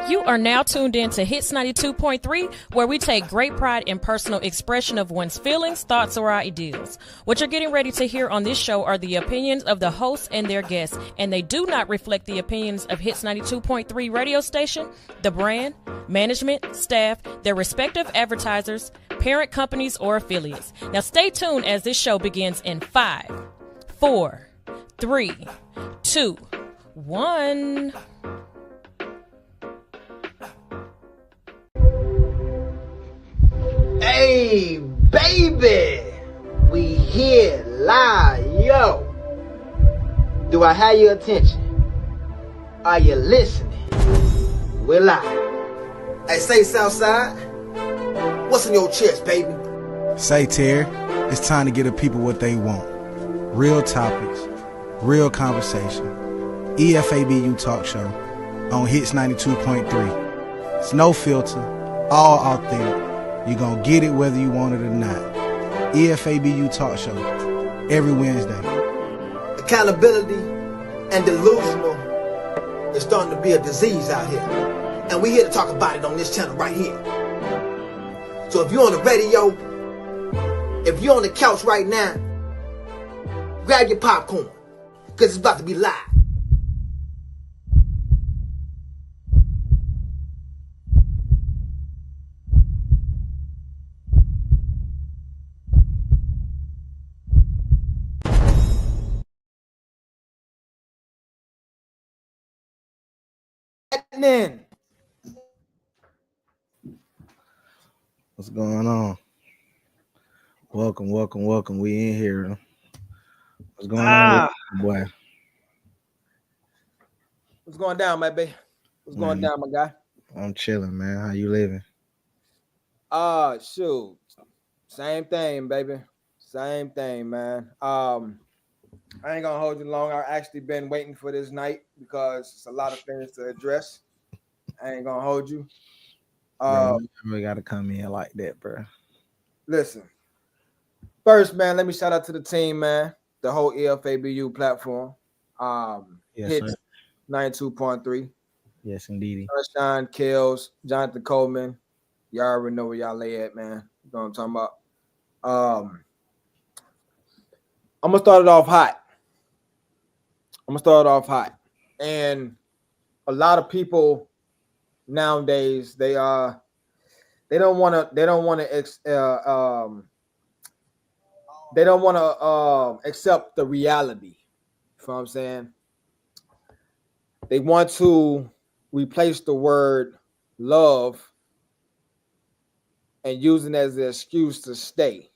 You are now tuned in to Hits 92.3, where we take great pride in personal expression of one's feelings, thoughts, or ideals. What you're getting ready to hear on this show are the opinions of the hosts and their guests, and they do not reflect the opinions of Hits 92.3 radio station, the brand, management, staff, their respective advertisers, parent companies, or affiliates. Now stay tuned as this show begins in 5, 4, 3, 2, 1. Hey, baby, we here live, yo. Do I have your attention? Are you listening? We're live. Hey, say SouthSide, what's in your chest, baby? Say, Terry, it's time to give the people what they want. Real topics, real conversation. EFABU Talk Show on Hits 92.3. It's no filter, all authentic. You're going to get it whether you want it or not. EFABU Talk Show, every Wednesday. Accountability and delusional is starting to be a disease out here. And we're here to talk about it on this channel right here. So if you're on the radio, if you're on the couch right now, grab your popcorn, because it's about to be live. What's going on? Welcome. We in here. What's going on, boy? What's going down, my baby? What's going down, my guy? I'm chilling, man. How you living? Shoot. Same thing, baby. Same thing, man. I ain't gonna hold you long. I've actually been waiting for this night because it's a lot of things to address. I ain't gonna hold you. Bro, you really gotta come in like that, bro. Listen. First, man, let me shout out to the team, man. The whole EFABU platform. Yes, Hits sir. 92.3. Yes, indeed. Sunshine, Kills, Jonathan Coleman. Y'all already know where y'all lay at, man. You know what I'm talking about? I'm gonna start it off hot. And a lot of people nowadays they don't want to accept the reality. You know what I'm saying? They want to replace the word love and using it as an excuse to stay.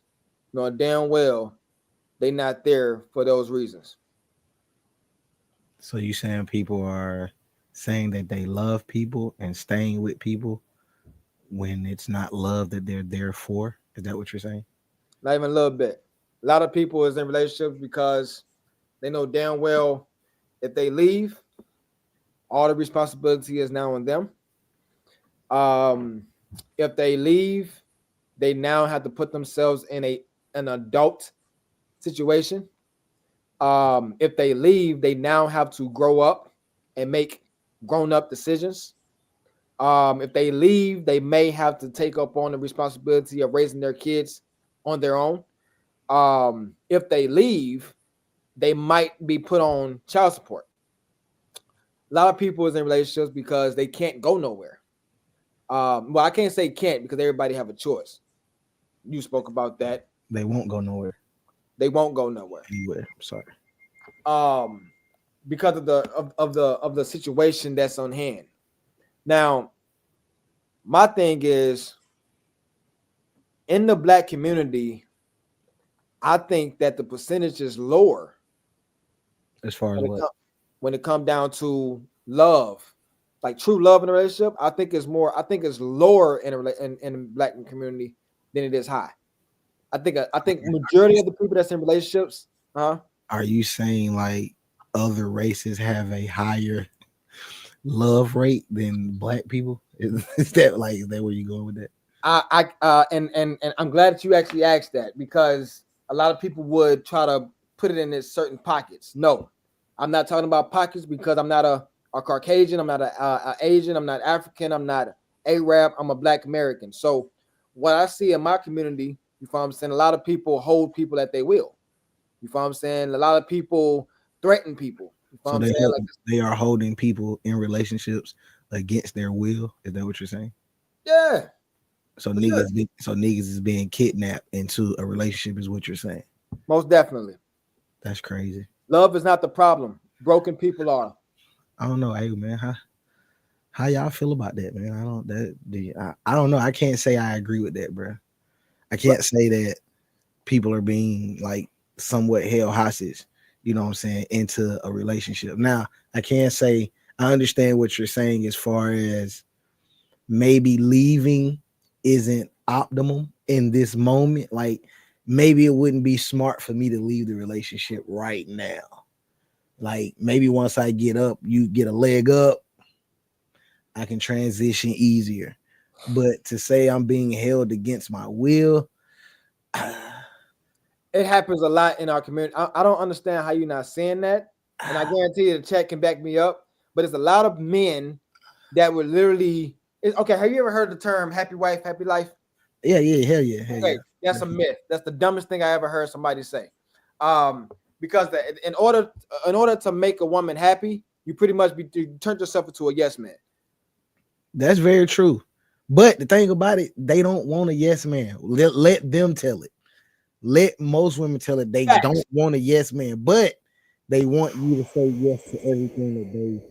You know damn well they're not there for those reasons. So you saying people are saying that they love people and staying with people when it's not love that they're there for? Is that what you're saying? Not even a little bit. A lot of people is in relationships because they know damn well if they leave, all the responsibility is now on them. If they leave, they now have to put themselves in an adult situation. If they leave, they now have to grow up and make grown-up decisions. If they leave, they may have to take up on the responsibility of raising their kids on their own. If they leave, they might be put on child support. A lot of people is in relationships because they can't go nowhere. Well, I can't say can't because everybody have a choice. You spoke about that. They won't go nowhere. They won't go nowhere. Anywhere. I'm sorry. Because of the situation that's on hand. Now, my thing is, in the Black community, I think that the percentage is lower. As far as when it comes down to love, like true love in a relationship, I think it's lower in the Black community than it is high. I think majority of the people that's in relationships, Are you saying like other races have a higher love rate than Black people? Is that where you going with that? And I'm glad that you actually asked that, because a lot of people would try to put it in its certain pockets. No, I'm not talking about pockets because I'm not a a Caucasian. I'm not a Asian. I'm not African. I'm not Arab. I'm a Black American. So what I see in my community, you know what I'm saying, a lot of people hold people at their will. You know what I'm saying? A lot of people threaten people. You know what I'm saying? Like, they are holding people in relationships against their will. Is that what you're saying? yeah. So niggas is being kidnapped into a relationship is what you're saying. Most definitely. That's crazy. Love is not the problem. Broken people are. I don't know, hey man, how y'all feel about that, man? I don't know. I can't say I agree with that, bro. I can't say that people are being like somewhat held hostage, you know what I'm saying, into a relationship. Now, I can't say I understand what you're saying as far as maybe leaving isn't optimum in this moment. Like maybe it wouldn't be smart for me to leave the relationship right now. Like maybe once I get up, you get a leg up, I can transition easier. But to say I'm being held against my will, it happens a lot in our community. I don't understand how you're not saying that. And I guarantee you the chat can back me up. But it's a lot of men that would literally okay. Have you ever heard the term happy wife, happy life? Yeah, hell yeah. Okay, that's a myth. That's the dumbest thing I ever heard somebody say. Because in order to make a woman happy, you pretty much you turn yourself into a yes man. That's very true. But the thing about it, they don't want a yes man. Let them tell it. Let most women tell it they don't want a yes man, but they want you to say yes to everything that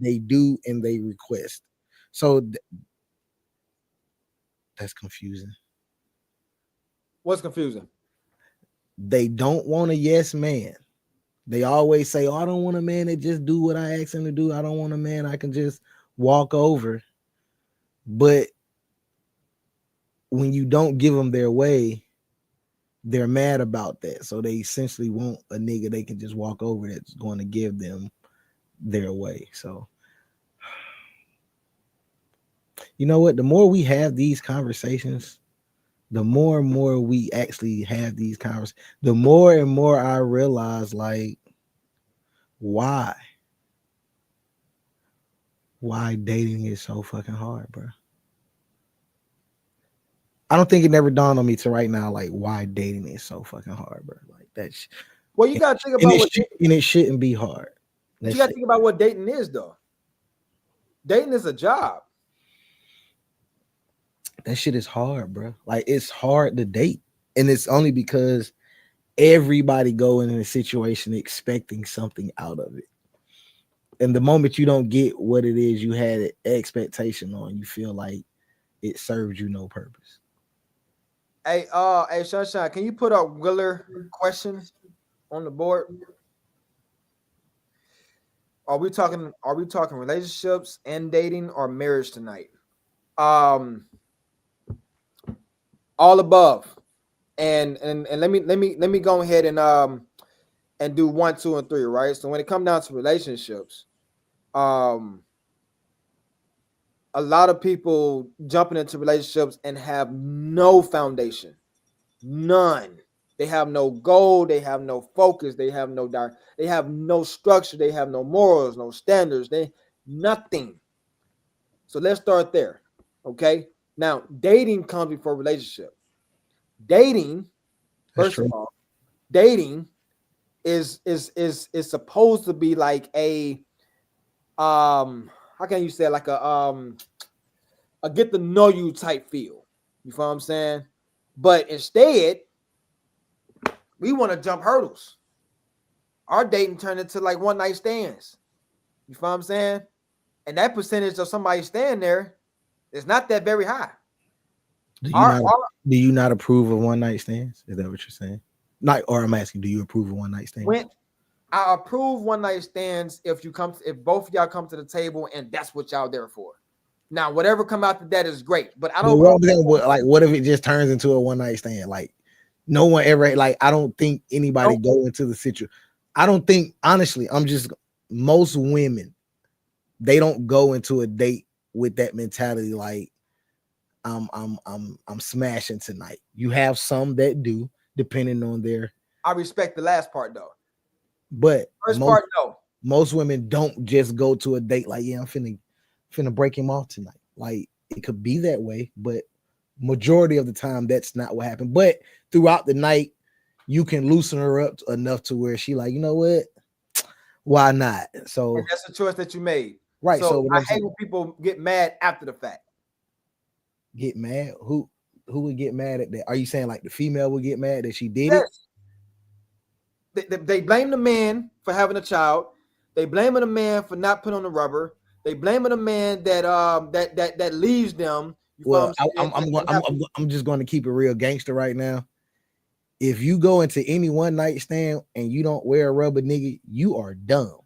they do and they request. So that's confusing. What's confusing? They don't want a yes man. They always say, "Oh, I don't want a man that just do what I ask him to do. I don't want a man I can just walk over." But when you don't give them their way, they're mad about that. So they essentially want a nigga they can just walk over that's going to give them their way. So you know what? The more we have these conversations, the more and more we actually have these conversations, the more and more I realize, like, why dating is so fucking hard, bro. I don't think it never dawned on me to right now, like, why dating is so fucking hard, bro. Like that's well, you gotta think about it shouldn't be hard. You gotta think about what dating is, though. Dating is a job. That shit is hard, bro. Like it's hard to date, and it's only because everybody go in a situation expecting something out of it, and the moment you don't get what it is you had an expectation on, you feel like it serves you no purpose. Hey, Sunshine, can you put up Willer questions on the board? Are we talking relationships and dating or marriage tonight? All above. And let me go ahead and do 1, 2, and 3, right? So when it comes down to relationships, a lot of people jumping into relationships and have no foundation, none. They have no goal, they have no focus, they have no structure, they have no morals, no standards, nothing. So let's start there. Okay. Now, dating comes before relationship. Dating, first of all, dating is supposed to be like a how can you say, like a get to know you type feel. You feel what I'm saying? But instead, we want to jump hurdles. Our dating turned into like one night stands. You feel what I'm saying? And that percentage of somebody staying there is not that very high. Do you not approve of one night stands? Is that what you're saying? Or I'm asking, do you approve of one night stands? When I approve one night stands if both of y'all come to the table and that's what y'all there for. Now, whatever come out of that is great, but I don't. What if it just turns into a one night stand? Like no one ever. Like I don't think anybody go into the situation. I don't think, honestly. Most women, they don't go into a date with that mentality. Like I'm smashing tonight. You have some that do, depending on their. I respect the last part though. But first part, no. most women don't just go to a date like, yeah, I'm finna break him off tonight. Like, it could be that way, but majority of the time that's not what happened. But throughout the night, you can loosen her up enough to where she like, you know what? Why not? So and that's the choice that you made. Right. So So I hate when people get mad after the fact. Get mad? Who would get mad at that? Are you saying like the female would get mad that she did Yes. They blame the man for having a child. They blaming the man for not putting on the rubber. They blaming the man that that leaves them. Well, I'm just going to keep it real gangster right now. If you go into any one night stand and you don't wear a rubber, nigga, you are dumb.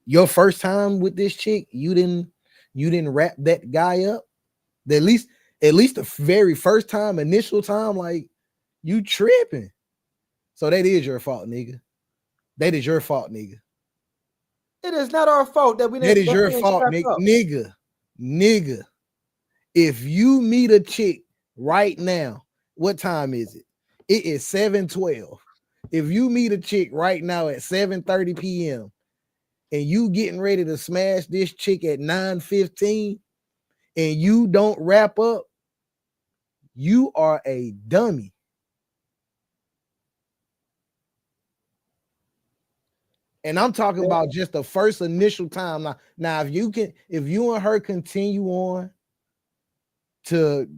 Your first time with this chick, you didn't wrap that guy up. At least the very first time, initial time, like, you tripping. So that is your fault, nigga. That is your fault, nigga. It is not our fault that we didn't. That is your fault, nigga. Nigga. If you meet a chick right now, what time is it? It is 7:12. If you meet a chick right now at 7:30 p.m. and you getting ready to smash this chick at 9:15 and you don't wrap up, you are a dummy. And I'm talking about just the first initial time. Now, if you and her continue on to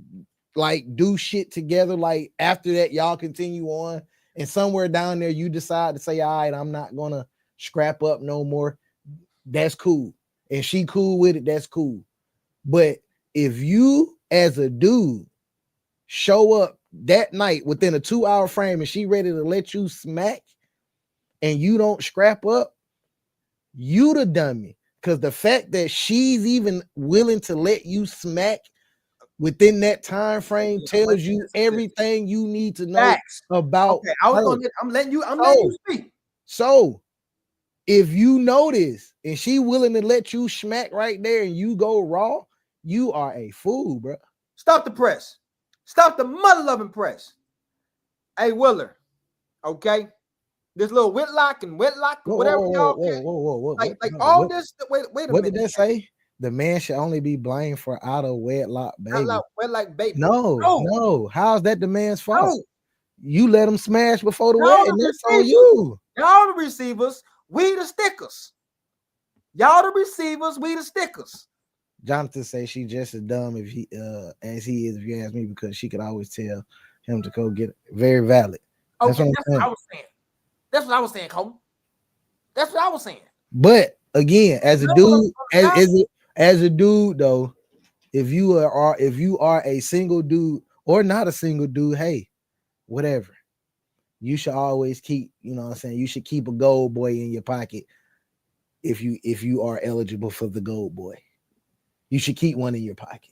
like do shit together, like after that, y'all continue on, and somewhere down there you decide to say, all right, I'm not gonna scrap up no more. That's cool. And she cool with it, that's cool. But if you as a dude show up that night within a 2-hour frame and she ready to let you smack and you don't scrap up, you the dummy. Because the fact that she's even willing to let you smack within that time frame tells you everything you need to know about her. I'm letting you speak. So if you notice and she willing to let you smack right there and you go raw, you are a fool, bro. Stop the press. Stop the mother-loving press. Hey, Willer, okay? This little Whitlock and whatever y'all Wait a minute. What did that say? The man should only be blamed for out of wedlock baby. Wedlock baby. No. How's that the man's fault? No. You let him smash before the wedding. That's on you. Y'all the receivers, we the stickers. Y'all the receivers, we the stickers. Jonathan say she just as dumb as he is, if you ask me, because she could always tell him to go get it. Very valid. That's what I was saying. That's what I was saying, Cole. That's what I was saying. But again, as a dude, as a dude though, if you are a single dude or not a single dude, hey, whatever. You should always keep, you know what I'm saying? You should keep a gold boy in your pocket if you are eligible for the gold boy. You should keep one in your pocket.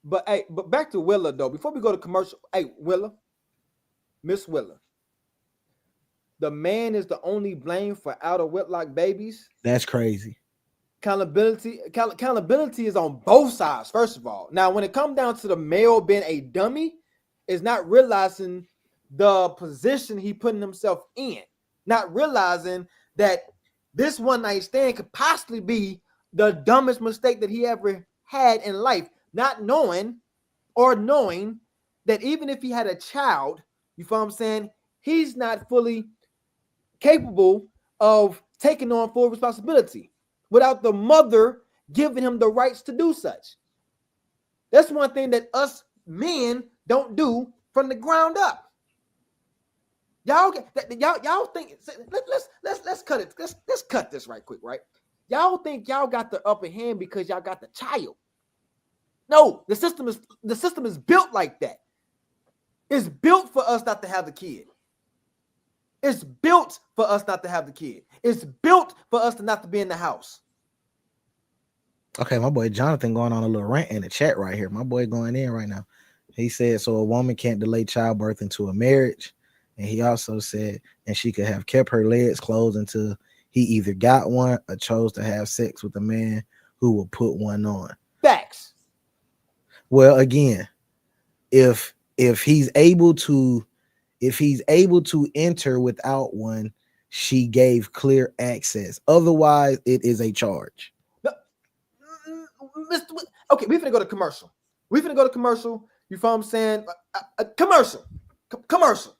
But back to Willa though. Before we go to commercial, hey, Willa, Miss Willa. The man is the only blame for out of wedlock babies. That's crazy. Accountability is on both sides, first of all. Now, when it comes down to the male being a dummy, is not realizing the position he putting himself in, not realizing that this one night stand could possibly be the dumbest mistake that he ever had in life, not knowing that even if he had a child, you feel what I'm saying, he's not fully capable of taking on full responsibility without the mother giving him the rights to do such. That's one thing that us men don't do from the ground up. Y'all think let's cut it. Let's cut this right quick, right? Y'all think y'all got the upper hand because y'all got the child. No, the system is built like that. It's built for us not to have the kid. It's built for us not to have the kid. It's built for us to not to be in the house. Okay, my boy Jonathan going on a little rant in the chat right here. My boy going in right now. He said, so a woman can't delay childbirth into a marriage. And he also said, and she could have kept her legs closed until he either got one or chose to have sex with a man who will put one on. Facts. Well, again, if he's able to enter without one, she gave clear access. Otherwise, it is a charge. No, okay, we finna go to commercial. You feel what I'm saying? Commercial. Commercial.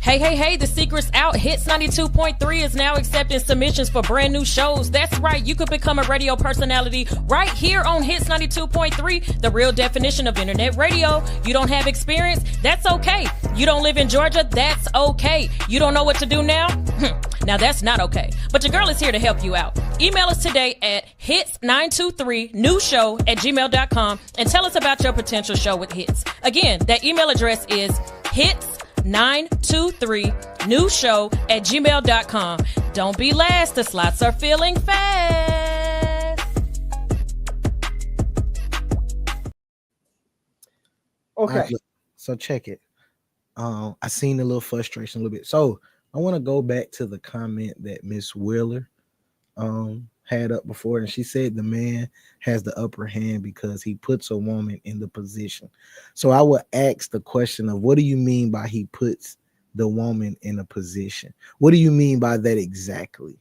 Hey, the secret's out. Hits 92.3 is now accepting submissions for brand new shows. That's right, you could become a radio personality right here on Hits 92.3, the real definition of internet radio. You don't have experience? That's okay. You don't live in Georgia? That's okay. You don't know what to do now? Now that's not okay. But your girl is here to help you out. Email us today at hits923newshow@gmail.com and tell us about your potential show with Hits. Again, that email address is hits923newshow@gmail.com. Don't be last. The slots are filling fast. Okay. So check it. I seen a little frustration a little bit. So I want to go back to the comment that Miss Wheeler had up before, and she said the man has the upper hand because he puts a woman in the position. So I would ask the question of, what do you mean by he puts the woman in a position? What do you mean by that exactly?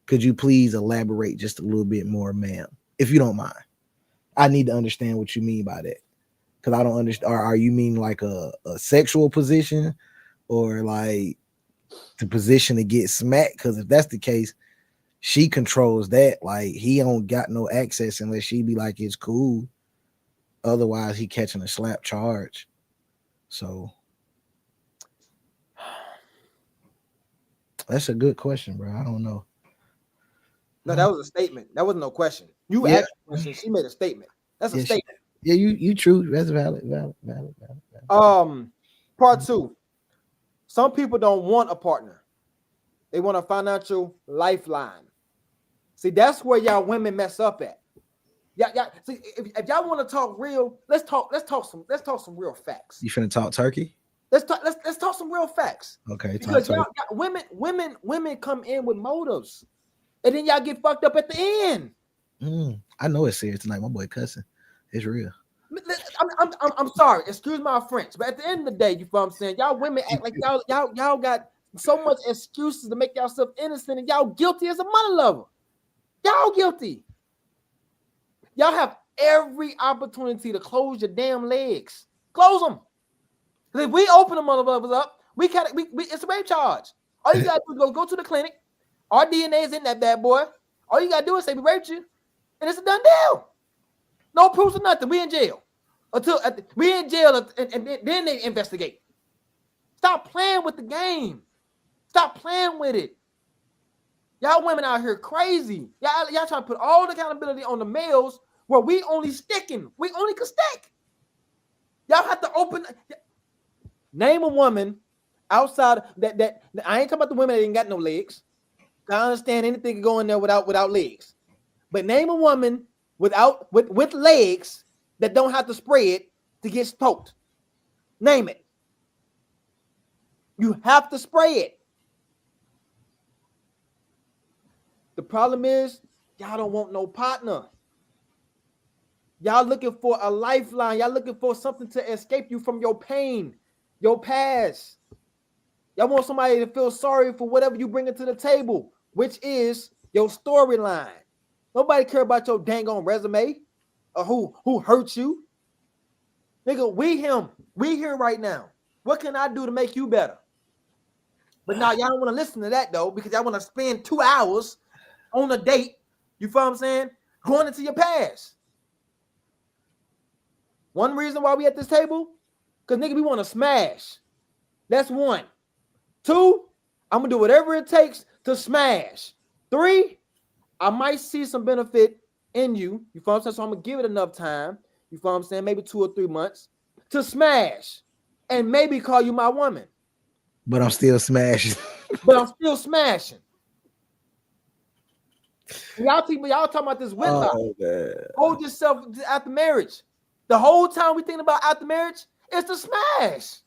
Could you please elaborate just a little bit more, ma'am, if you don't mind? I need to understand what you mean by that, because I don't understand. Are you mean like a sexual position, or like the position to get smacked? Because if that's the case, she controls that. Like, he don't got no access unless she be like, it's cool. Otherwise, he catching a slap charge. So that's a good question, bro. I don't know. No, that was a statement. That wasn't no question. You asked a question. She made a statement. That's a statement. You true. That's valid. Part two. Some people don't want a partner. They want a financial lifeline. See, that's where y'all women mess up at. Yeah. See, if y'all want to talk real, let's talk some real facts. You finna talk turkey? Let's talk some real facts. Okay. Because women come in with motives, and then y'all get fucked up at the end. I know it's serious tonight. My boy cussing. It's real. I'm sorry. Excuse my French, but at the end of the day, you feel what I'm saying? Y'all women act like y'all got so much excuses to make yourself innocent, and y'all guilty as a mother lover. Y'all guilty. Y'all have every opportunity to close your damn legs. Close them. If we open the motherfuckers up, it's a rape charge. All you gotta do is go to the clinic. Our DNA is in that bad boy. All you gotta do is say we raped you, and it's a done deal. No proofs or nothing. We in jail and then they investigate. Stop playing with the game. Stop playing with it. Y'all women out here crazy. Y'all trying to put all the accountability on the males where we only sticking. We only can stick. Y'all have to open. Name a woman outside that I ain't talking about the women that ain't got no legs. I understand anything can go in there without legs. But name a woman with legs that don't have to spray it to get poked. Name it. You have to spray it. The problem is y'all don't want no partner. Y'all looking for a lifeline. Y'all looking for something to escape you from your pain, your past. Y'all want somebody to feel sorry for whatever you bring to the table, which is your storyline. Nobody care about your dang on resume or who hurt you. Nigga, we here right now. What can I do to make you better? But now y'all don't want to listen to that though, because y'all want to spend 2 hours on a date. You feel what I'm saying? Going into your past. One reason why we at this table, because nigga, we want to smash. That's one. 2, I'm gonna do whatever it takes to smash. 3, I might see some benefit in you. You feel what I'm saying? So I'm gonna give it enough time. You feel what I'm saying? Maybe 2 or 3 months to smash, and maybe call you my woman. But I'm still smashing. Y'all talking about this whitlock. Hold yourself after marriage. The whole time we thinking about after marriage, it's the smash.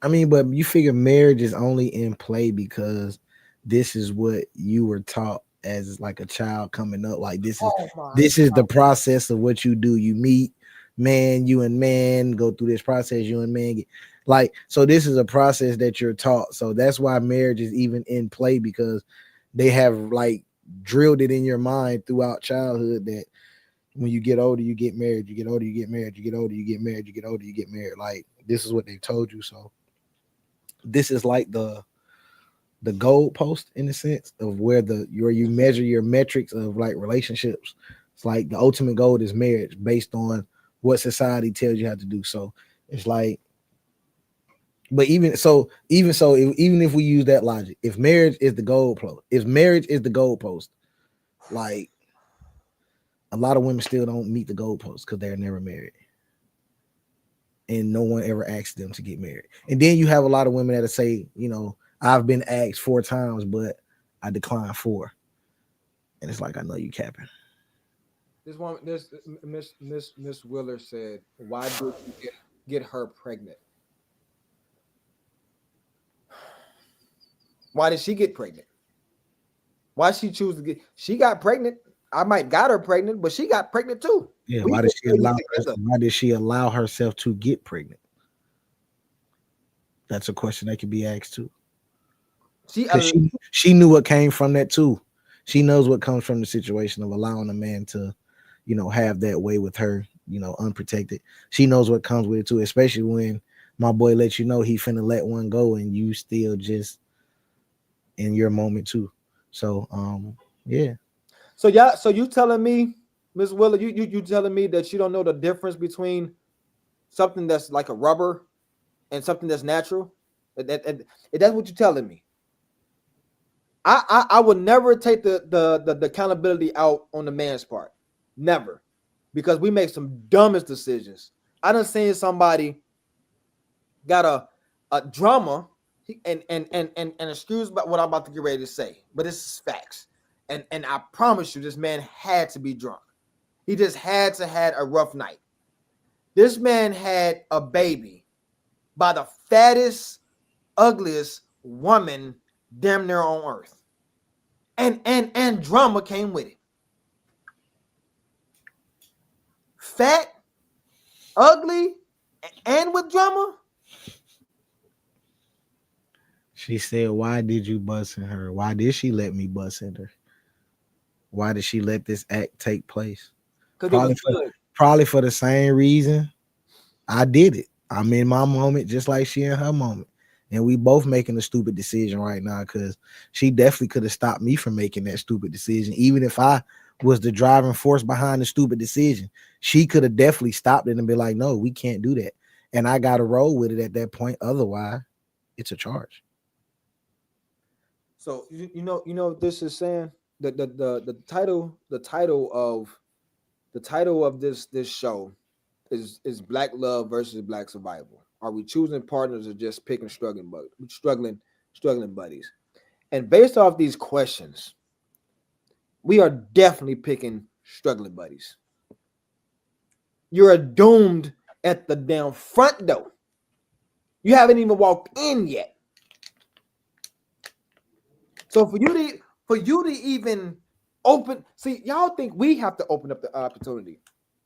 I mean, but you figure marriage is only in play because this is what you were taught as like a child coming up. Like this is the process of what you do. You meet, you and man go through this process. You and man get like, so this is a process that you're taught. So that's why marriage is even in play, because they have like drilled it in your mind throughout childhood that when you get older, you get married, you get older, you get married, you get older, you get married, you get older, you get married. Like, this is what they told you. So this is like the goalpost in the sense of where you measure your metrics of like relationships. It's like the ultimate goal is marriage based on what society tells you how to do. So it's like, but even if we use that logic, if marriage is the goalpost, like, a lot of women still don't meet the goalpost because they're never married. And no one ever asked them to get married. And then you have a lot of women that say, you know, I've been asked 4 times, but I declined 4. And it's like, I know you capping. This Miss Willer said, why did you get her pregnant? Why did she get pregnant? Why she choose to get? She got pregnant. I might got her pregnant, but she got pregnant too. Yeah, why did she allow herself to get pregnant? That's a question that could be asked too. She knew what came from that too. She knows what comes from the situation of allowing a man to, you know, have that way with her, you know, unprotected. She knows what comes with it too, especially when my boy lets you know he finna let one go and you still just in your moment too. So yeah. So you telling me, Ms. Willer, you telling me that you don't know the difference between something that's like a rubber and something that's natural? That's what you're telling me. I would never take the accountability out on the man's part. Never. Because we make some dumbest decisions. I done seen somebody got a drama, and excuse what I'm about to get ready to say, but this is facts. And I promise you, this man had to be drunk. He just had to had a rough night. This man had a baby by the fattest, ugliest woman damn near on earth. And drama came with it. Fat, ugly, and with drama. She said, why did you bust in her? Why did she let me bust in her? Why did she let this act take place? Probably for the same reason I did it. I'm in my moment just like she in her moment. And we both making a stupid decision right now, because she definitely could have stopped me from making that stupid decision. Even if I was the driving force behind the stupid decision, she could have definitely stopped it and be like, no, we can't do that. And I got to roll with it at that point. Otherwise, it's a charge. So you know this is saying the title of this show is Black Love versus Black Survival. Are we choosing partners or just picking struggling buddies? And based off these questions, we are definitely picking struggling buddies. You're doomed at the damn front door. You haven't even walked in yet. So for you to even open, see, y'all think we have to open up the opportunity.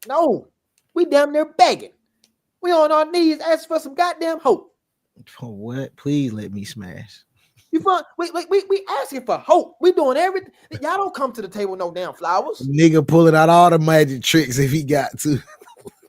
No, we damn near begging. We on our knees asking for some goddamn hope. For what? Please let me smash. We asking for hope. We doing everything. Y'all don't come to the table with no damn flowers. Nigga pulling out all the magic tricks if he got to.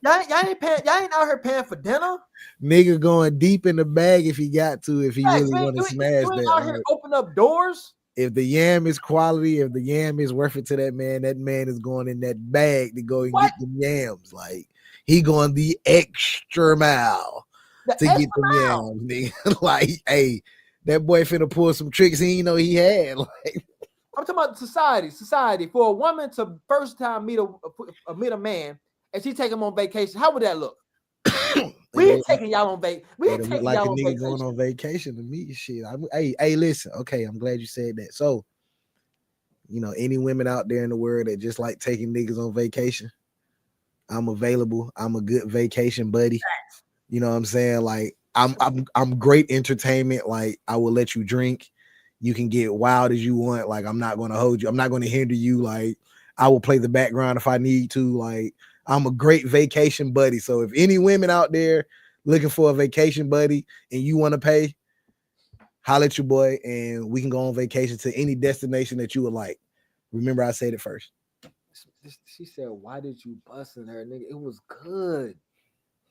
Y'all ain't out here paying for dinner. Nigga going deep in the bag if he got to, if he really want to smash you ain't that. out here open up doors. If the yam is quality, if the yam is worth it to that man is going in that bag to go and get the yams. Like, he going the extra mile to get the yams, nigga. Like, hey, that boy finna pull some tricks he didn't know he had. Like, I'm talking about society. For a woman to first time meet a man and she take him on vacation, how would that look? We ain't taking y'all on vacation. We ain't taking like y'all a on nigga vacation. going on vacation to meet shit. Hey, listen. Okay, I'm glad you said that. So, you know, any women out there in the world that just like taking niggas on vacation, I'm available. I'm a good vacation buddy. You know what I'm saying? Like, I'm great entertainment. Like, I will let you drink. You can get wild as you want. Like, I'm not going to hold you. I'm not going to hinder you. Like, I will play the background if I need to. Like, I'm a great vacation buddy. So if any women out there looking for a vacation buddy and you want to pay, holler at your boy and we can go on vacation to any destination that you would like. Remember, I said it first. She said, "Why did you busting her, nigga? It was good.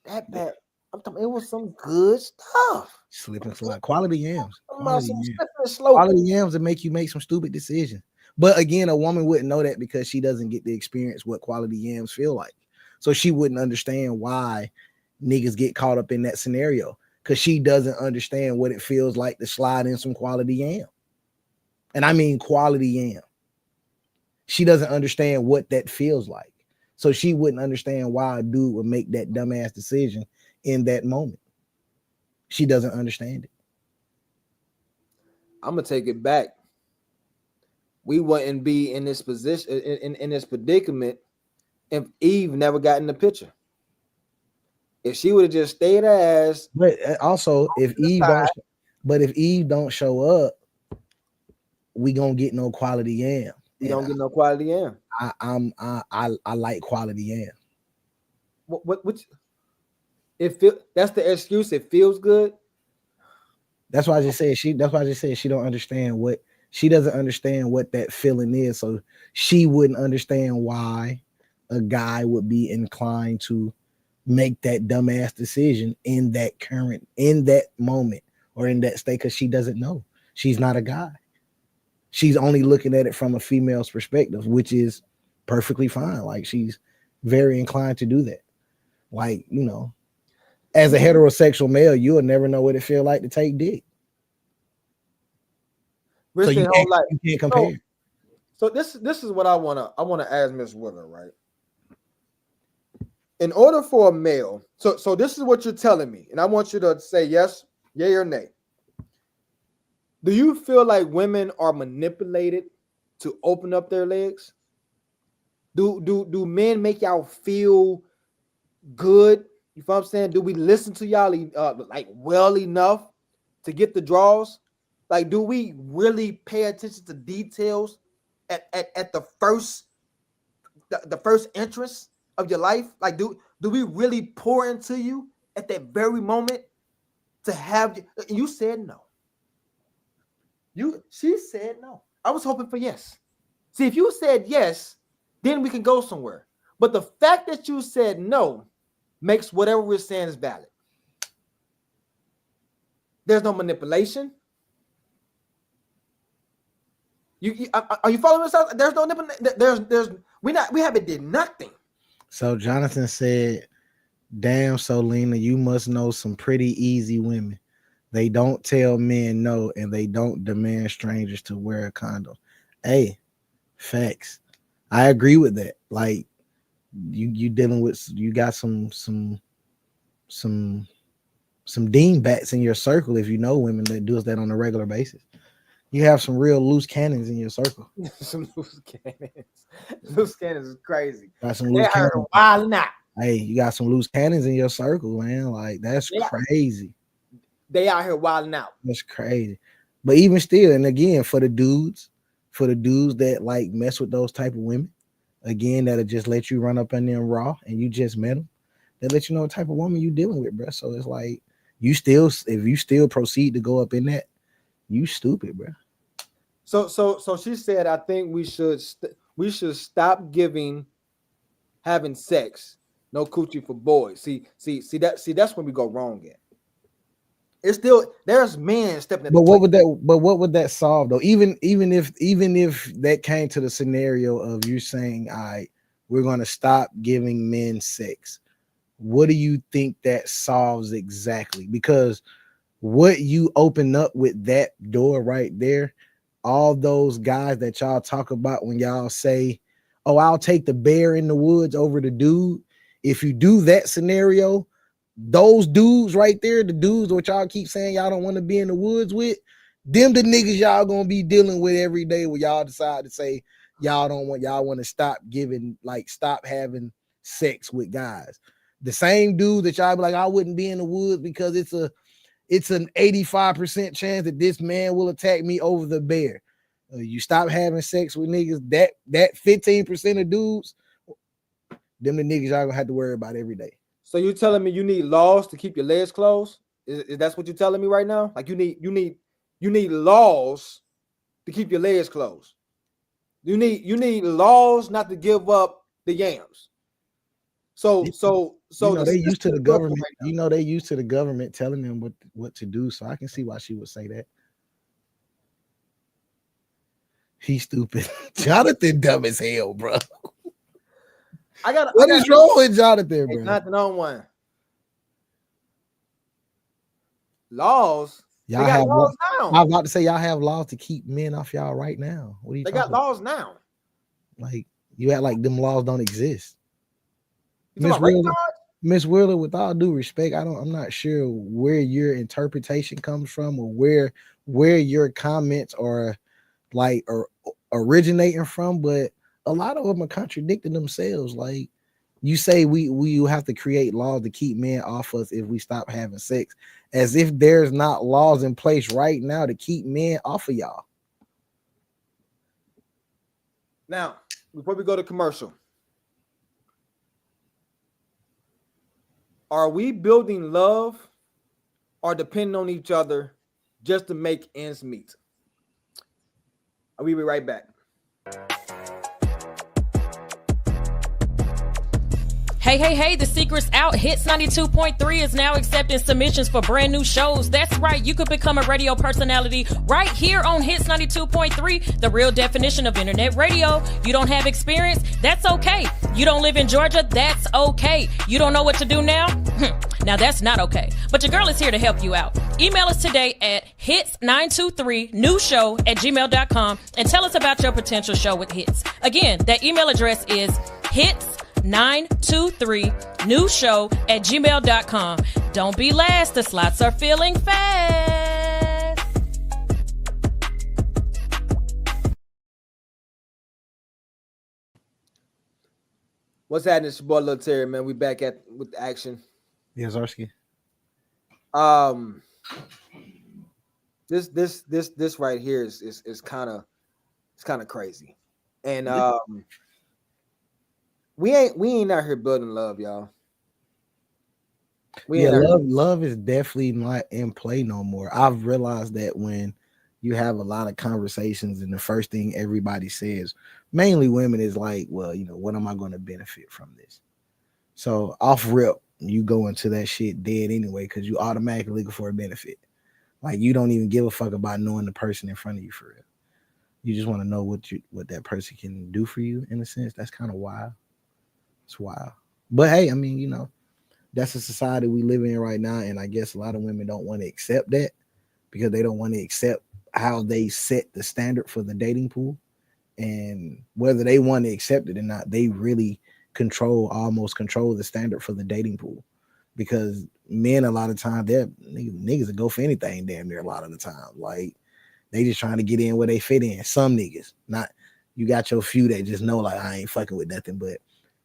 That bad. I'm talking. It was some good stuff. Slip and slide. Quality yams. Slow. Quality yams that make you make some stupid decisions. But again, a woman wouldn't know that because she doesn't get to experience what quality yams feel like. So she wouldn't understand why niggas get caught up in that scenario because she doesn't understand what it feels like to slide in some quality yam. And I mean quality yam. She doesn't understand what that feels like. So she wouldn't understand why a dude would make that dumbass decision in that moment. She doesn't understand it. I'm gonna take it back. We wouldn't be in this position, in this predicament, if Eve never got in the picture. If she would have just stayed her ass. But also, if Eve don't show up, we gonna get no quality yam. You don't get no quality yam. I like quality yam. What that's the excuse. It feels good. That's why I just said she don't understand what she doesn't understand what that feeling is. So she wouldn't understand why a guy would be inclined to make that dumbass decision in that moment or in that state because she doesn't know. She's not a guy. She's only looking at it from a female's perspective, which is perfectly fine. Like she's very inclined to do that. Like, you know, as a heterosexual male, you'll never know what it feels like to take dick. So you can't compare. So this is what I wanna ask Miss Willer, right? In order for a male, so this is what you're telling me, and I want you to say yes, yay or nay. Do you feel like women are manipulated to open up their legs? Do men make y'all feel good? You know what I'm saying? Do we listen to y'all like well enough to get the draws? Like, do we really pay attention to details at the first entrance of your life? Like, do we really pour into you at that very moment to have you said no. She said no. I was hoping for yes. See, if you said yes, then we can go somewhere. But the fact that you said no makes whatever we're saying is valid. There's no manipulation. Are you following us out? There's no manipulation. We haven't did nothing. So Jonathan said, "Damn, Solina, you must know some pretty easy women. They don't tell men no, and they don't demand strangers to wear a condom." Hey, facts. I agree with that. Like you dealing with, you got some dean bats in your circle if you know women that does that on a regular basis. You have some real loose cannons in your circle. Some loose cannons. Loose cannons is crazy. Got some loose cannons. Wild not. Hey, you got some loose cannons in your circle, man. Like that's crazy. They out here wilding out. That's crazy. But even still, and again, for the dudes that like mess with those type of women, again, that'll just let you run up in them raw and you just met them, they let you know what type of woman you dealing with, bro. So it's like if you still proceed to go up in that, you stupid, bro. So she said, I think we should stop having sex, no coochie for boys. See that's when we go wrong at. It's still there's men stepping in. But what would that solve though? Even if that came to the scenario of you saying, all right, we're gonna stop giving men sex, what do you think that solves exactly? Because what you open up with that door right there, all those guys that y'all talk about when y'all say, oh, I'll take the bear in the woods over the dude. If you do that scenario, those dudes right there, the dudes what y'all keep saying y'all don't want to be in the woods with, them the niggas y'all gonna be dealing with every day when y'all decide to say y'all want to stop having sex with guys. The same dude that y'all be like, I wouldn't be in the woods because it's an 85% chance that this man will attack me over the bear. You stop having sex with niggas, that 15% of dudes, Them the niggas y'all gonna have to worry about every day. So you're telling me you need laws to keep your legs closed? Is that what you're telling me right now? Like you need laws to keep your legs closed. You need laws not to give up the yams. So they used to the government. Right, they used to the government telling them what to do. So I can see why she would say that. He's stupid. Jonathan dumb as hell, bro. What is wrong with Jonathan, bro? Nothing on one. Laws. Y'all have laws now. I was about to say y'all have laws to keep men off y'all right now. What are you? They got laws now. Like you act like them laws don't exist. Miss Wheeler, with all due respect, I'm not sure where your interpretation comes from or where your comments are originating from, but a lot of them are contradicting themselves. Like you say we have to create laws to keep men off us if we stop having sex, as if there's not laws in place right now to keep men off of y'all. Now, before we go to commercial, are we building love or depending on each other just to make ends meet? I'll be right back. Hey, the secret's out. Hits 92.3 is now accepting submissions for brand new shows. That's right, you could become a radio personality right here on Hits 92.3, the real definition of internet radio. You don't have experience? That's okay. You don't live in Georgia? That's okay. You don't know what to do now? Now that's not okay. But your girl is here to help you out. Email us today at hits923newshow@gmail.com and tell us about your potential show with Hits. Again, that email address is hits923newshow@gmail.com. Don't be last. The slots are filling fast. What's happening? It's your boy Lil Terry, man. We back with the action. Yeah, Zarski. This right here is kind of crazy, and we ain't out here building love, y'all. Love is definitely not in play no more. I've realized that when you have a lot of conversations and the first thing everybody says, mainly women, is like, well, what am I going to benefit from this? So off rip, you go into that shit dead anyway because you automatically looking for a benefit. Like you don't even give a fuck about knowing the person in front of you for real. You just want to know what that person can do for you in a sense. That's kind of wild. It's wild. But hey, I mean, that's a society we live in right now. And I guess a lot of women don't want to accept that because they don't want to accept how they set the standard for the dating pool. And whether they want to accept it or not, they really almost control the standard for the dating pool. Because men, a lot of times, they're niggas that go for anything damn near a lot of the time. Like, they just trying to get in where they fit in. Some niggas, not, you got your few that just know, like, I ain't fucking with nothing. But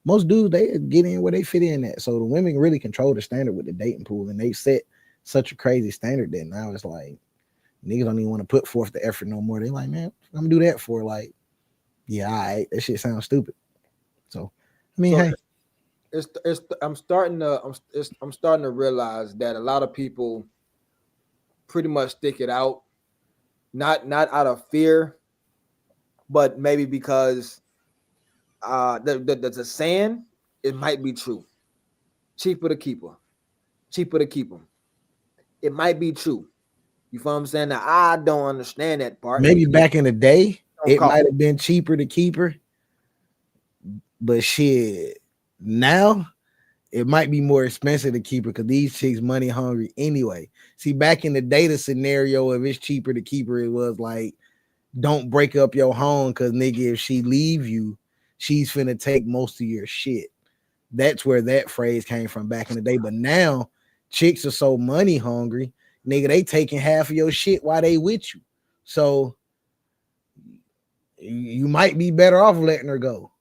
most dudes, they get in where they fit in at. So the women really control the standard with the dating pool. And they set such a crazy standard that now it's like, niggas don't even want to put forth the effort no more. They like, man, I'm gonna do that for like, yeah, all right, that shit sounds stupid. So, I mean, hey. I'm starting to realize that a lot of people pretty much stick it out, not out of fear, but maybe because the saying, it might be true. Cheaper to keep her. Cheaper to keep them. It might be true. You feel what I'm saying? Now, I don't understand that part. Maybe back in the day, it might have been cheaper to keep her. But shit, now it might be more expensive to keep her because these chicks money hungry anyway. See, back in the data scenario, if it's cheaper to keep her, it was like, don't break up your home because nigga, if she leave you, she's finna take most of your shit. That's where that phrase came from back in the day. But now chicks are so money hungry, nigga, they taking half of your shit while they with you. So you might be better off letting her go.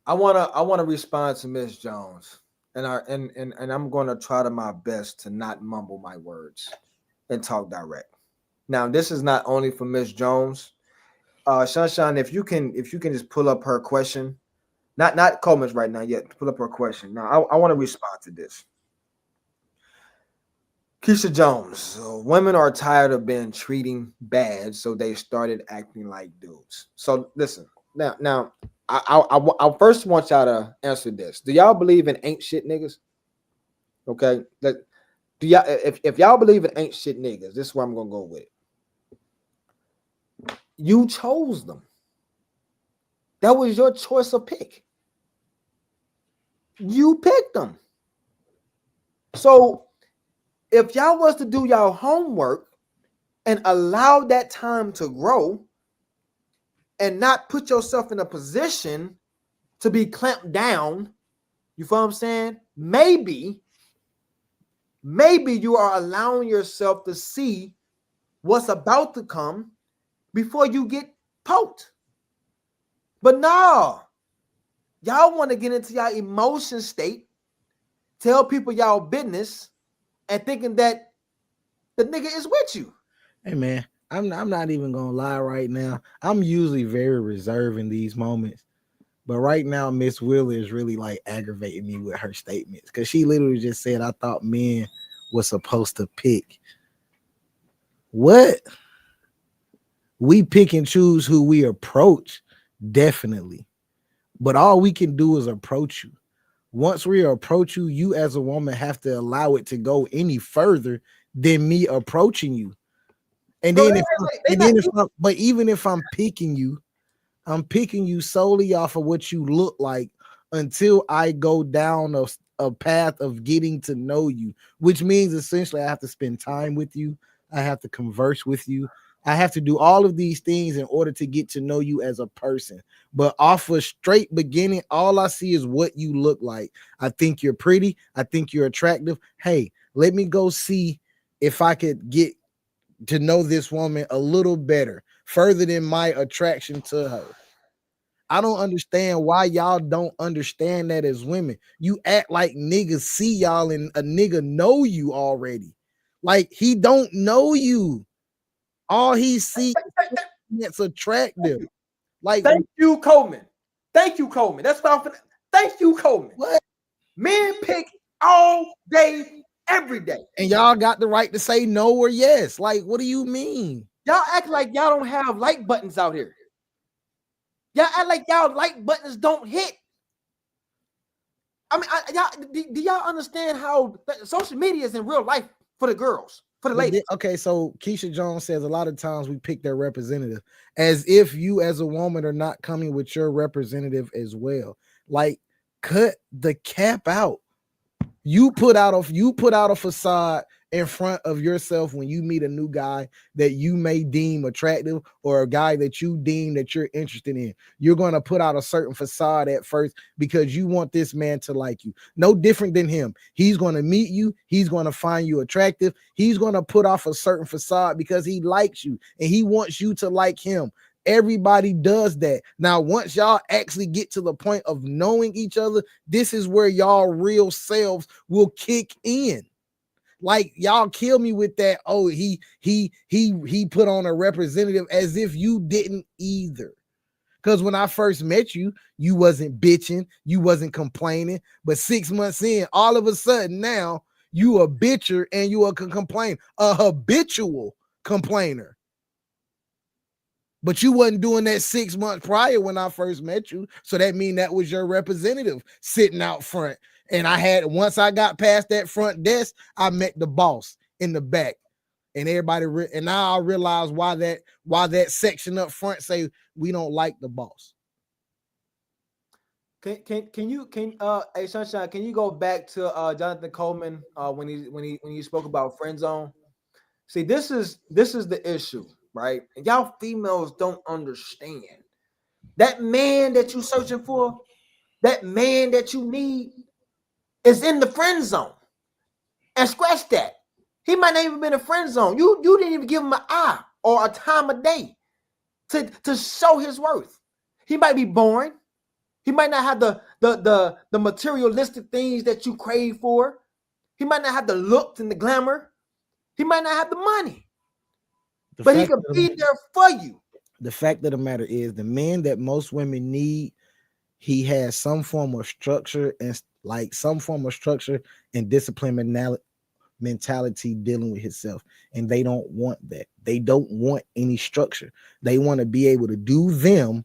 I wanna respond to Miss Jones, and I'm gonna try to my best to not mumble my words and talk direct. Now, this is not only for Miss Jones. Sunshine, if you can just pull up her question. Not comments right now yet. Pull up her question. Now I want to respond to this. Keisha Jones, women are tired of being treating bad, so they started acting like dudes. So listen, now I first want y'all to answer this. Do y'all believe in ain't shit niggas? Okay, do y'all if y'all believe in ain't shit niggas, this is where I'm gonna go with it. You chose them. That was your choice of pick. You picked them. So if y'all was to do y'all homework and allow that time to grow and not put yourself in a position to be clamped down, you feel what I'm saying? Maybe you are allowing yourself to see what's about to come before you get poked. But no, y'all want to get into y'all emotion state, tell people y'all business, and thinking that the nigga is with you. Hey man, I'm not even gonna lie right now. I'm usually very reserved in these moments. But right now, Miss Wheeler is really like aggravating me with her statements because she literally just said, I thought men were supposed to pick. What? We pick and choose who we approach, definitely. But all we can do is approach you. Once we approach you, you as a woman have to allow it to go any further than me approaching you. And then, but even if I'm picking you solely off of what you look like until I go down a path of getting to know you, which means essentially I have to spend time with you. I have to converse with you. I have to do all of these things in order to get to know you as a person. But off a straight beginning, all I see is what you look like. I think you're pretty. I think you're attractive. Hey, let me go see if I could get to know this woman a little better, further than my attraction to her. I don't understand why y'all don't understand that as women. You act like niggas see y'all and a nigga know you already. Like he don't know you. All he sees that's attractive. Like thank you, Coleman. Thank you, Coleman. That's what I'm. Thank you, Coleman. What? Men pick all day, every day, and y'all got the right to say no or yes. Like, what do you mean? Y'all act like y'all don't have like buttons out here. Y'all act like y'all like buttons don't hit. I mean, do y'all understand how social media is in real life for the girls? For the ladies. Okay, so Keisha Jones says a lot of times we pick their representative as if you as a woman are not coming with your representative as well. Like, cut the cap out. You put out a facade in front of yourself when you meet a new guy that you may deem attractive or a guy that you deem that you're interested in. You're going to put out a certain facade at first because you want this man to like you. No different than him. He's going to meet you. He's going to find you attractive. He's going to put off a certain facade because he likes you and he wants you to like him. Everybody does that. Now, once y'all actually get to the point of knowing each other, this is where y'all real selves will kick in. Like, y'all kill me with that. Oh, he put on a representative as if you didn't either. Because when I first met you, you wasn't bitching, you wasn't complaining. But 6 months in, all of a sudden now you a bitcher and you a complain, a habitual complainer. But you wasn't doing that 6 months prior when I first met you. So that means that was your representative sitting out front. And once I got past that front desk, I met the boss in the back. And everybody, and now I realize why that section up front say we don't like the boss. Hey Sunshine, can you go back to Jonathan Coleman when he spoke about friend zone? See, this is the issue. Right? And y'all females don't understand. That man that you searching for, that man that you need is in the friend zone. And scratch that. He might not even been in a friend zone. You didn't even give him an eye or a time of day to show his worth. He might be boring. He might not have the materialistic things that you crave for. He might not have the looks and the glamour. He might not have the money. But he can be there for you. The fact of the matter is, the man that most women need, he has some form of structure and discipline mentality dealing with himself, and they don't want that. They don't want any structure. They want to be able to do them,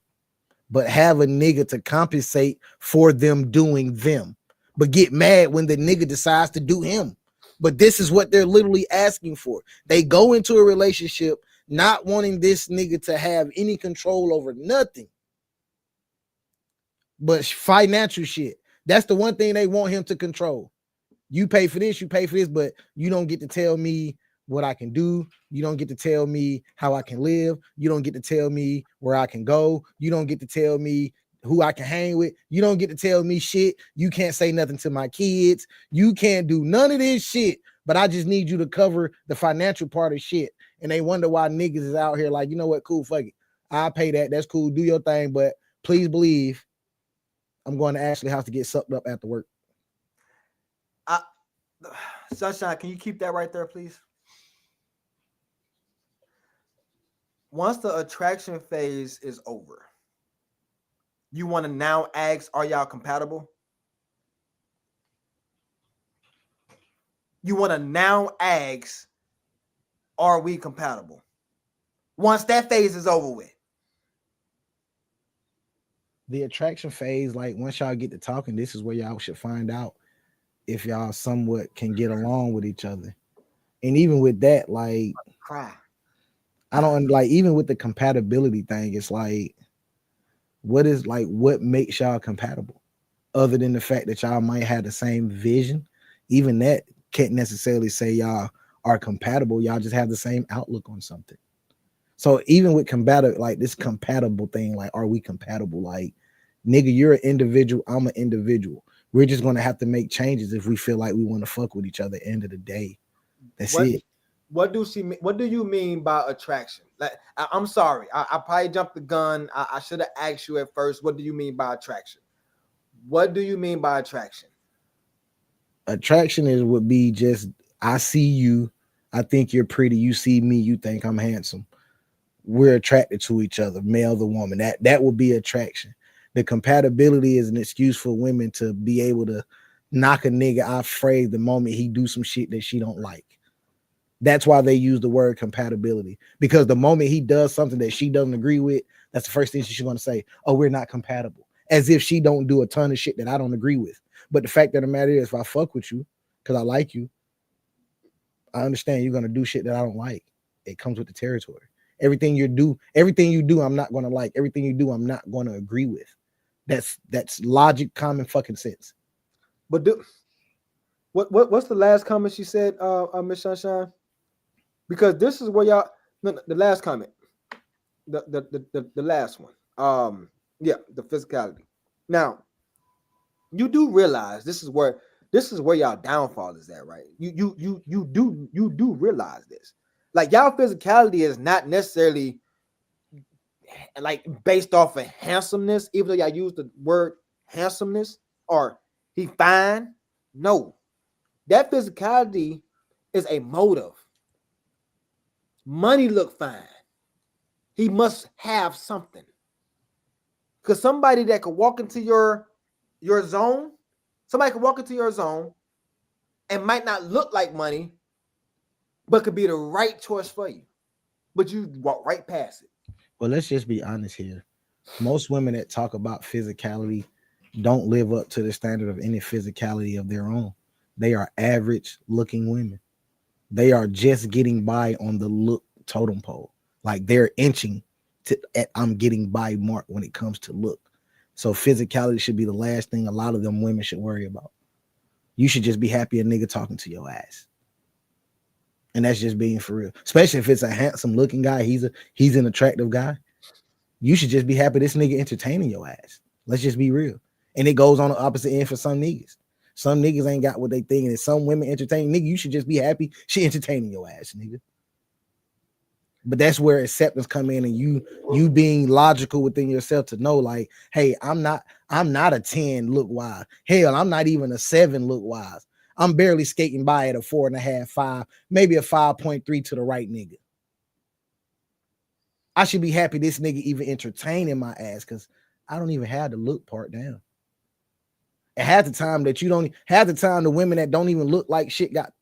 but have a nigga to compensate for them doing them, but get mad when the nigga decides to do him. But this is what they're literally asking for. They go into a relationship not wanting this nigga to have any control over nothing but financial shit. That's the one thing they want him to control. You pay for this, but you don't get to tell me what I can do. You don't get to tell me how I can live. You don't get to tell me where I can go. You don't get to tell me who I can hang with. You don't get to tell me shit. You can't say nothing to my kids. You can't do none of this shit, but I just need you to cover the financial part of shit. And they wonder why niggas is out here like, you know what, cool, fuck it. I'll pay that. That's cool. Do your thing, but please believe I'm going to Ashley house to get sucked up after work. Sunshine, can you keep that right there, please? Once the attraction phase is over, you want to now ask, are y'all compatible? You want to now ask, are we compatible? Once that phase is over with. The attraction phase, like once y'all get to talking, this is where y'all should find out if y'all somewhat can get along with each other. And even with that, like, I don't like, even with the compatibility thing, it's like, what makes y'all compatible other than the fact that y'all might have the same vision? Even that can't necessarily say y'all are compatible. Y'all just have the same outlook on something. So even with compatible, like this compatible thing, like, are we compatible? Like, nigga, you're an individual, I'm an individual. We're just going to have to make changes if we feel like we want to fuck with each other at the end of the day. That's it. What do you mean by attraction? Like, I'm sorry. I probably jumped the gun. I should have asked you at first. What do you mean by attraction? What do you mean by attraction? Attraction would be just, I see you. I think you're pretty. You see me. You think I'm handsome. We're attracted to each other, male or woman. That would be attraction. The compatibility is an excuse for women to be able to knock a nigga off frame the moment he do some shit that she don't like. That's why they use the word compatibility, because the moment he does something that she doesn't agree with, that's the first thing she's going to say, oh, we're not compatible, as if she don't do a ton of shit that I don't agree with. But the fact of the matter is, if I fuck with you because I like you, I understand you're going to do shit that I don't like. It comes with the territory. Everything you do, I'm not going to like. Everything you do, I'm not going to agree with. That's logic, common fucking sense. But what's the last comment she said, Miss Sunshine? Because this is where y'all, no, the last comment, the last one, the physicality. Now, you do realize this is where y'all downfall is at, right? You do realize this. Like, y'all physicality is not necessarily like based off of handsomeness, even though y'all use the word handsomeness or he fine. No, that physicality is a motive. Money look fine. He must have something. Because somebody that could walk into your zone, and might not look like money, but could be the right choice for you. But you walk right past it. Well, let's just be honest here. Most women that talk about physicality don't live up to the standard of any physicality of their own. They are average looking women. They are just getting by on the look totem pole. Like, they're inching to I'm getting by mark when it comes to look. So physicality should be the last thing a lot of them women should worry about. You should just be happy a nigga talking to your ass. And that's just being for real. Especially if it's a handsome looking guy, he's an attractive guy. You should just be happy this nigga entertaining your ass. Let's just be real. And it goes on the opposite end for some niggas. Some niggas ain't got what they think, and some women entertain. Nigga, you should just be happy she entertaining your ass, nigga. But that's where acceptance come in, and you being logical within yourself to know, like, hey, I'm not a 10 look wise. Hell, I'm not even a 7 look wise. I'm barely skating by at a 4.5, 5, maybe a 5.3 to the right nigga. I should be happy this nigga even entertaining my ass, because I don't even have the look part down. And half the time the women that don't even look like shit got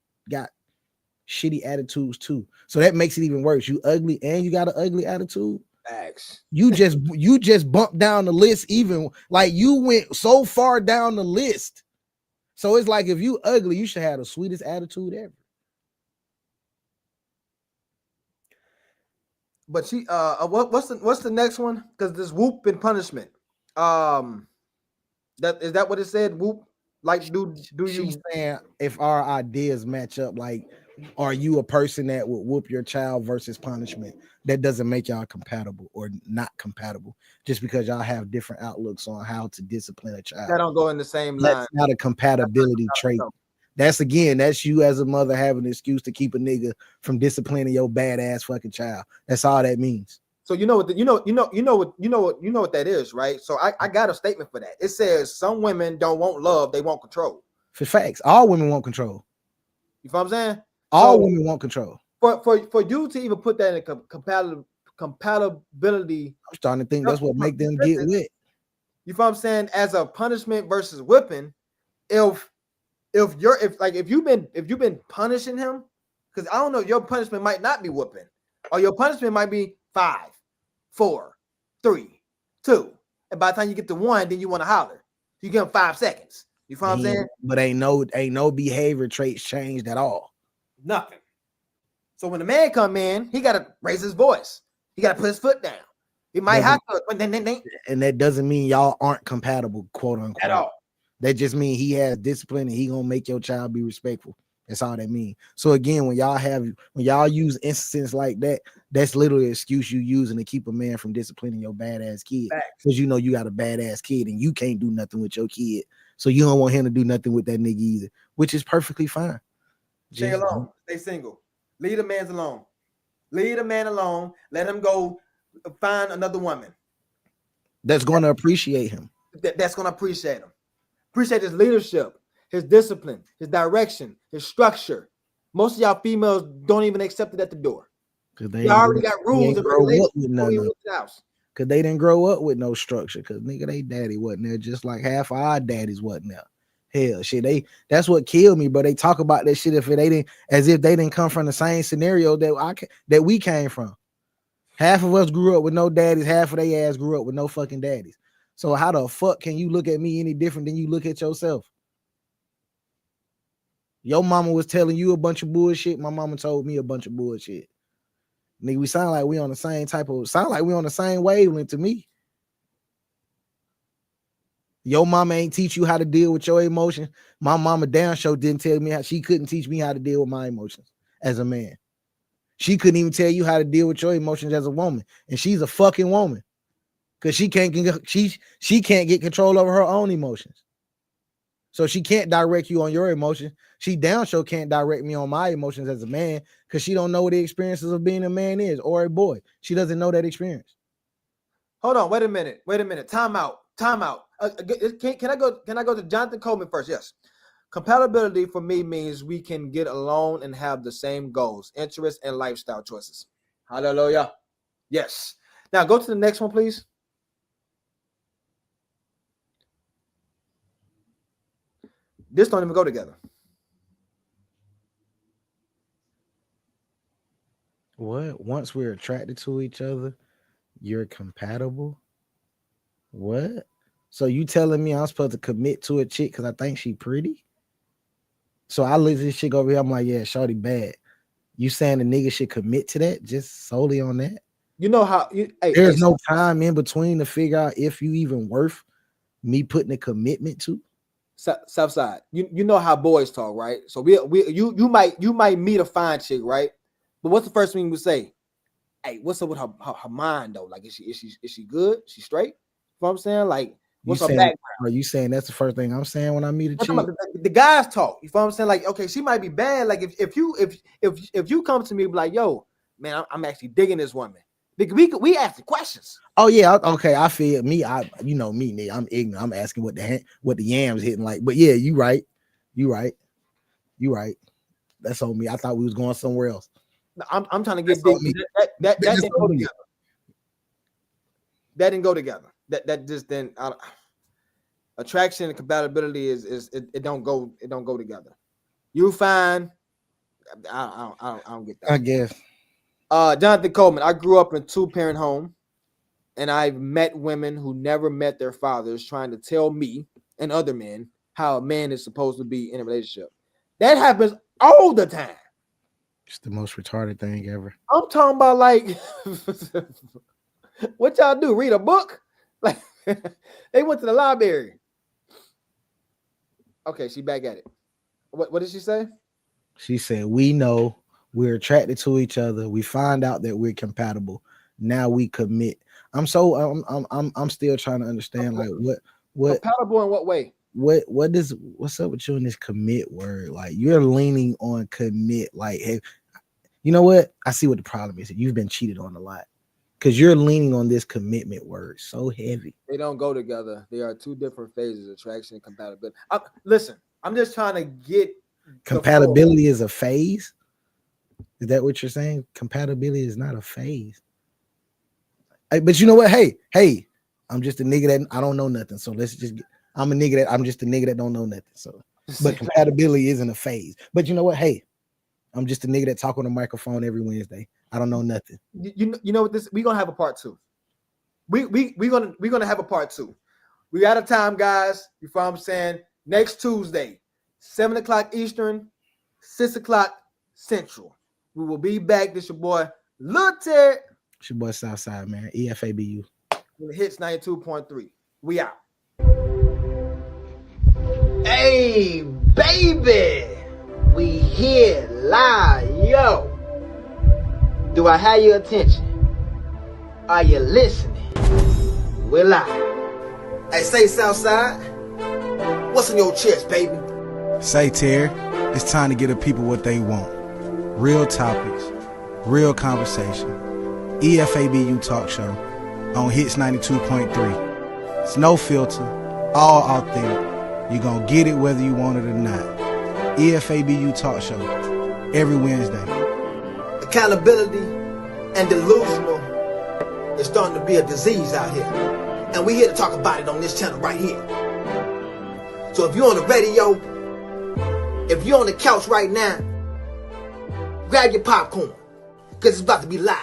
shitty attitudes too. So that makes it even worse. You ugly and you got an ugly attitude. Facts. You just bumped down the list, even like you went so far down the list. So it's like if you ugly, you should have the sweetest attitude ever. But she what's the next one? Because this whoop and punishment. That is that what it said? Whoop. Like do you saying if our ideas match up, like are you a person that would whoop your child versus punishment? That doesn't make y'all compatible or not compatible just because y'all have different outlooks on how to discipline a child. That don't go in the same line. That's not a compatibility trait. That's you as a mother having an excuse to keep a nigga from disciplining your badass fucking child. That's all that means. So you know what that is, right? So I got a statement for that. It says some women don't want love, they want control. For facts, all women want control. You know what I'm saying? All women want control. For you to even put that in compatibility, I'm starting to think that's what make them get wet. You know what I'm saying? As a punishment versus whipping, if you've been punishing him, because I don't know, your punishment might not be whooping, or your punishment might be 5, 4, 3, 2, and by the time you get to 1, then you want to holler. You give him 5 seconds. You know what I'm saying? But ain't no behavior traits changed at all. Nothing. So when the man come in, he got to raise his voice. He got to put his foot down. He might have to, but then and that doesn't mean y'all aren't compatible, quote unquote. At all. That just means he has discipline and he gonna make your child be respectful. That's all that means. So again, when y'all use instances like that, that's literally an excuse you using to keep a man from disciplining your badass kid. Because you know you got a badass kid and you can't do nothing with your kid. So you don't want him to do nothing with that nigga either, which is perfectly fine. Stay alone. Stay single. Leave the man alone. Leave the man alone. Let him go find another woman. That's going to appreciate him. That's going to appreciate him. Appreciate his leadership, his discipline, his direction, his structure. Most of y'all females don't even accept it at the door. Because they already got rules and regulations. Because they didn't grow up with no structure. Because nigga, they daddy wasn't there. Just like half of our daddies wasn't there. Hell, shit, that's what killed me, bro. They talk about that shit as if they didn't come from the same scenario that we came from. Half of us grew up with no daddies, half of their ass grew up with no fucking daddies. So how the fuck can you look at me any different than you look at yourself? Your mama was telling you a bunch of bullshit. My mama told me a bunch of bullshit. Nigga, we sound like we on the same wavelength to me. Your mama ain't teach you how to deal with your emotions. My mama damn sure didn't tell me how she couldn't teach me how to deal with my emotions as a man. She couldn't even tell you how to deal with your emotions as a woman. And she's a fucking woman. Because she can't get control over her own emotions. So she can't direct you on your emotions. She damn sure can't direct me on my emotions as a man because she don't know what the experiences of being a man is or a boy. She doesn't know that experience. Hold on, wait a minute. Time out. Can I go to Jonathan Coleman first? Yes. Compatibility for me means we can get along and have the same goals, interests, and lifestyle choices. Hallelujah. Yes. Now go to the next one, please. This don't even go together. What? Once we're attracted to each other, you're compatible? What? So you telling me I'm supposed to commit to a chick because I think she pretty? So I look at this chick over here, I'm like, yeah, shorty bad. You saying the nigga should commit to that just solely on that? You know how there's no time in between to figure out if you even worth me putting a commitment to? Southside, you know how boys talk, right? So you might meet a fine chick, right? But what's the first thing we say? Hey, what's up with her mind though? Like, is she good? She straight? You know what I'm saying? Like, what's her background? Are you saying that's the first thing I'm saying when I meet a chick? The guys talk. You know what I'm saying? Like, okay, she might be bad. Like, if you come to me and be like, yo, man, I'm actually digging this woman. We ask the questions. Oh yeah, okay. I feel me. You know me, nigga. I'm ignorant. I'm asking what the yams hitting like. But yeah, you right. That's on me. I thought we was going somewhere else. I'm trying to get big. That go together. That didn't go together. That just didn't. Attraction and compatibility it don't go together. You fine. I don't get that. I guess. Jonathan Coleman. I grew up in a 2-parent home, and I've met women who never met their fathers trying to tell me and other men how a man is supposed to be in a relationship. That happens all the time. It's the most retarded thing ever. I'm talking about like, what y'all do? Read a book? Like they went to the library. Okay, she back at it. What did she say? She said, we know we're attracted to each other. We find out that we're compatible. Now we commit. I'm still trying to understand, like, what compatible in what way? What's up with you in this commit word? Like, you're leaning on commit. Like, hey, you know what? I see what the problem is. You've been cheated on a lot because you're leaning on this commitment word so heavy. They don't go together. They are 2 different phases: attraction and compatibility. Listen, I'm just trying to get compatibility is a phase. Is that what you're saying? Compatibility is not a phase. But you know what? Hey, I'm just a nigga that I don't know nothing. So let's just I'm just a nigga that don't know nothing. So, but compatibility isn't a phase. But you know what? Hey, I'm just a nigga that talk on a microphone every Wednesday. I don't know nothing. You know what this? We're gonna have a part 2. We're gonna have a part 2. We out of time, guys. You know what I'm saying? Next Tuesday, 7:00 Eastern, 6:00 Central. We will be back. This your boy Lil Ted. It's your boy SouthSide, man. EFABU. Hits 92.3. We out. Hey, baby, we here live, yo. Do I have your attention? Are you listening? We're live. Hey, say Southside, what's in your chest, baby? Say, Terry, it's time to give the people what they want. Real topics, real conversation. EFABU Talk Show on Hits 92.3. It's no filter, all authentic. You're going to get it whether you want it or not. EFABU Talk Show, every Wednesday. Accountability and delusional is starting to be a disease out here. And we're here to talk about it on this channel right here. So if you're on the radio, if you're on the couch right now, grab your popcorn, because it's about to be live.